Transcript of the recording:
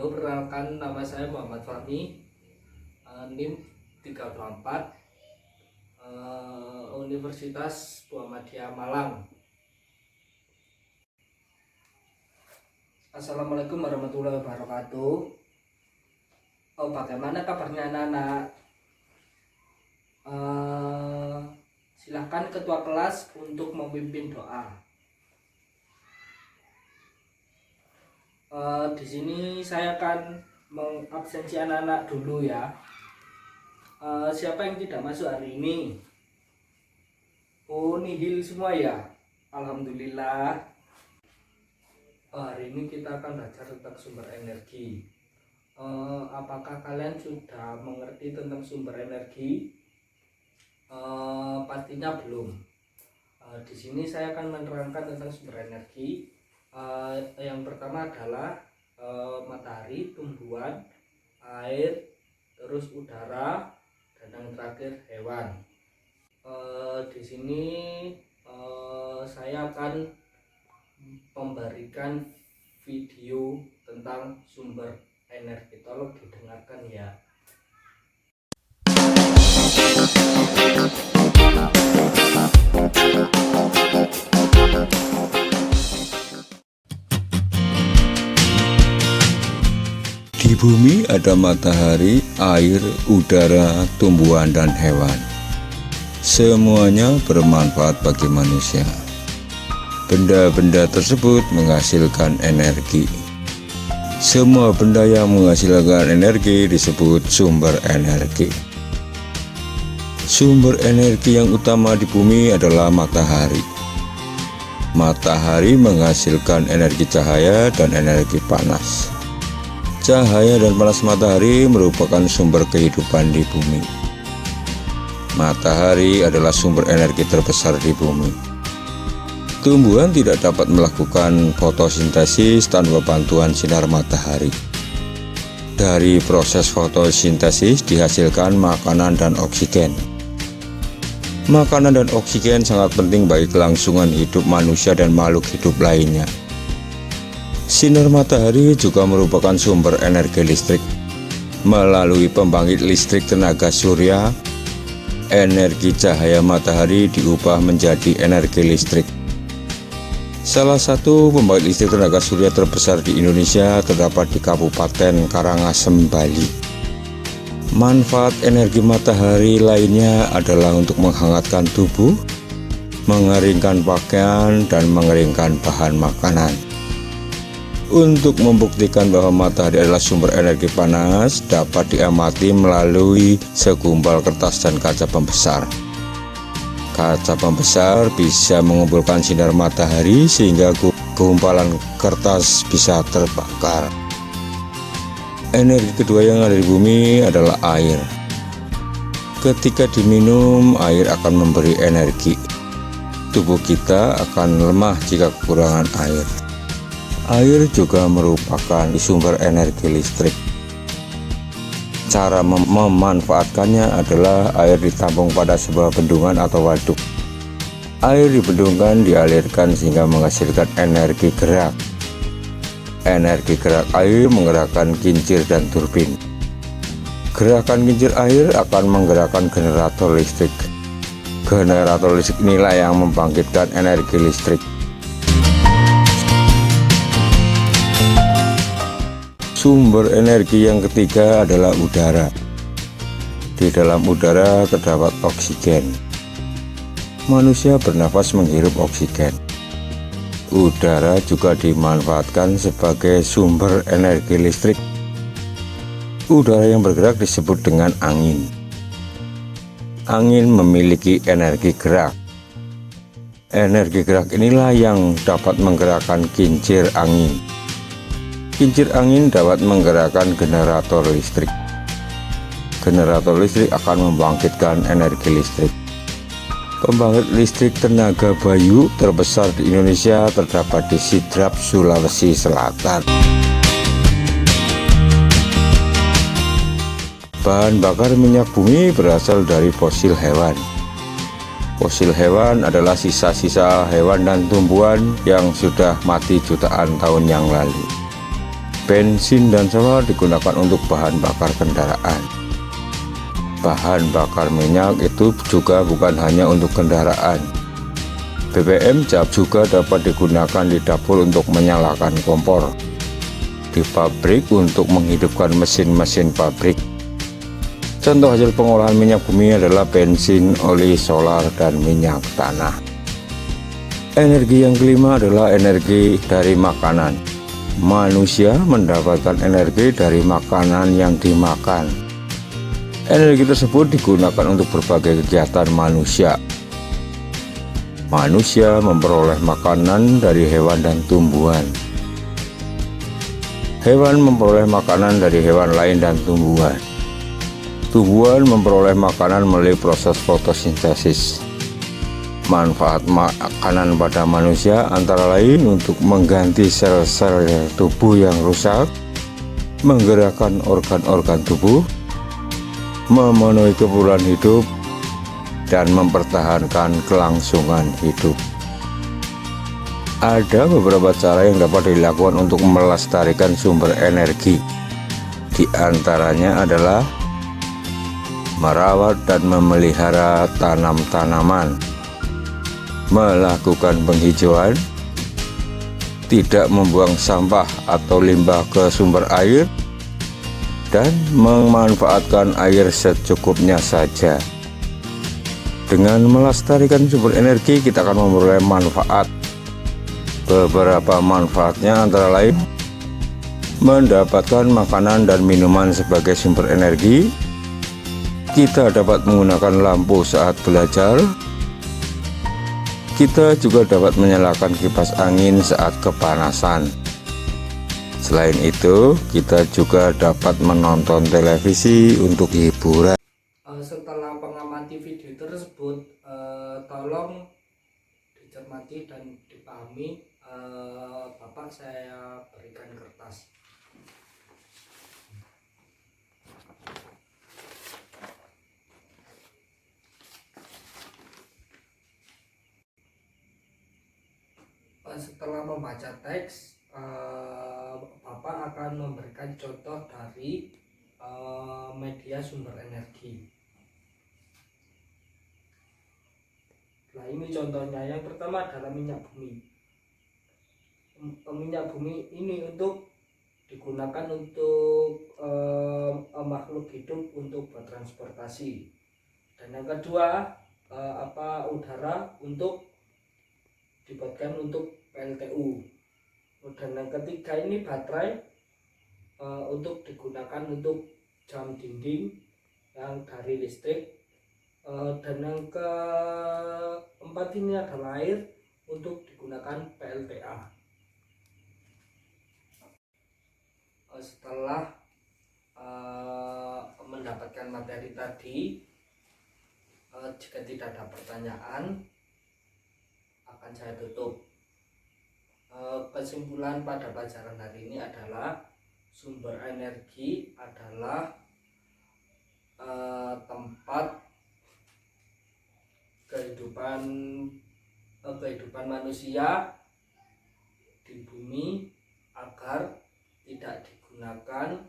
Halo, perkenalkan nama saya Muhammad Fahmi, NIM 384, Universitas Muhammadiyah Malang. Assalamualaikum warahmatullahi wabarakatuh. Bagaimana kabarnya anak-anak? Silahkan ketua kelas untuk memimpin doa. Di sini saya akan mengabsensi anak-anak dulu ya. Siapa yang tidak masuk hari ini? Oh, nihil semua ya. Alhamdulillah. Hari ini kita akan belajar tentang sumber energi. Apakah kalian sudah mengerti tentang sumber energi? Pastinya belum. Di sini saya akan menerangkan tentang sumber energi. Yang pertama adalah matahari, tumbuhan, air, terus udara, dan yang terakhir hewan. Di sini saya akan memberikan video tentang sumber energi. Tolong didengarkan ya. Di bumi ada matahari, air, udara, tumbuhan, dan hewan. Semuanya bermanfaat bagi manusia. Benda-benda tersebut menghasilkan energi. Semua benda yang menghasilkan energi disebut sumber energi. Sumber energi yang utama di bumi adalah matahari. Matahari menghasilkan energi cahaya dan energi panas. Cahaya dan panas matahari merupakan sumber kehidupan di bumi. Matahari adalah sumber energi terbesar di bumi. Tumbuhan tidak dapat melakukan fotosintesis tanpa bantuan sinar matahari. Dari proses fotosintesis dihasilkan makanan dan oksigen. Makanan dan oksigen sangat penting bagi kelangsungan hidup manusia dan makhluk hidup lainnya. Sinar matahari juga merupakan sumber energi listrik. Melalui pembangkit listrik tenaga surya, energi cahaya matahari diubah menjadi energi listrik. Salah satu pembangkit listrik tenaga surya terbesar di Indonesia terdapat di Kabupaten Karangasem, Bali. Manfaat energi matahari lainnya adalah untuk menghangatkan tubuh, mengeringkan pakaian, dan mengeringkan bahan makanan. Untuk membuktikan bahwa matahari adalah sumber energi panas, dapat diamati melalui segumpal kertas dan kaca pembesar. Kaca pembesar bisa mengumpulkan sinar matahari sehingga gumpalan kertas bisa terbakar. Energi kedua yang ada di bumi adalah air. Ketika diminum, air akan memberi energi. Tubuh kita akan lemah jika kekurangan air. Air juga merupakan sumber energi listrik. Cara memanfaatkannya adalah air ditampung pada sebuah bendungan atau waduk. Air di bendungan dialirkan sehingga menghasilkan energi gerak. Energi gerak air menggerakkan kincir dan turbin. Gerakan kincir air akan menggerakkan generator listrik. Generator listrik inilah yang membangkitkan energi listrik. Sumber energi yang ketiga adalah udara. Di dalam udara terdapat oksigen. Manusia bernafas menghirup oksigen. Udara juga dimanfaatkan sebagai sumber energi listrik. Udara yang bergerak disebut dengan angin. Angin memiliki energi gerak. Energi gerak inilah yang dapat menggerakkan kincir angin. Kincir angin dapat menggerakkan generator listrik. Generator listrik akan membangkitkan energi listrik. Pembangkit listrik tenaga bayu terbesar di Indonesia terdapat di Sidrap, Sulawesi Selatan. Bahan bakar minyak bumi berasal dari fosil hewan. Fosil hewan adalah sisa-sisa hewan dan tumbuhan yang sudah mati jutaan tahun yang lalu. Bensin dan solar digunakan untuk bahan bakar kendaraan. Bahan bakar minyak itu juga bukan hanya untuk kendaraan. BBM cap juga dapat digunakan di dapur untuk menyalakan kompor, di pabrik untuk menghidupkan mesin-mesin pabrik. Contoh hasil pengolahan minyak bumi adalah bensin, oli, solar, dan minyak tanah. Energi yang kelima adalah energi dari makanan. Manusia mendapatkan energi dari makanan yang dimakan. Energi tersebut digunakan untuk berbagai kegiatan manusia. Manusia memperoleh makanan dari hewan dan tumbuhan. Hewan memperoleh makanan dari hewan lain dan tumbuhan. Tumbuhan memperoleh makanan melalui proses fotosintesis. Manfaat makanan pada manusia antara lain untuk mengganti sel-sel tubuh yang rusak, menggerakkan organ-organ tubuh, memenuhi keperluan hidup, dan mempertahankan kelangsungan hidup. Ada beberapa cara yang dapat dilakukan untuk melestarikan sumber energi. Di antaranya adalah merawat dan memelihara tanam-tanaman, melakukan penghijauan, tidak membuang sampah atau limbah ke sumber air, dan memanfaatkan air secukupnya saja. Dengan melestarikan sumber energi, kita akan memperoleh manfaat. Beberapa manfaatnya antara lain mendapatkan makanan dan minuman sebagai sumber energi. Kita dapat menggunakan lampu saat belajar. Kita juga dapat menyalakan kipas angin saat kepanasan. Selain itu, kita juga dapat menonton televisi untuk hiburan. Setelah mengamati video tersebut, tolong dicermati dan dipahami. Bapak saya berikan kertas. Setelah membaca teks, Bapak akan memberikan contoh dari media sumber energi. Nah, ini contohnya. Yang pertama adalah minyak bumi. Minyak bumi ini digunakan untuk makhluk hidup untuk bertransportasi. Dan yang kedua, udara untuk dibuatkan untuk PLTU. Dan yang ketiga ini baterai untuk digunakan untuk jam dinding yang dari listrik. Dan yang keempat ini adalah air untuk digunakan PLTA. Setelah mendapatkan materi tadi, jika tidak ada pertanyaan, akan saya tutup. Kesimpulan pada pelajaran hari ini adalah sumber energi adalah tempat kehidupan manusia di bumi agar tidak digunakan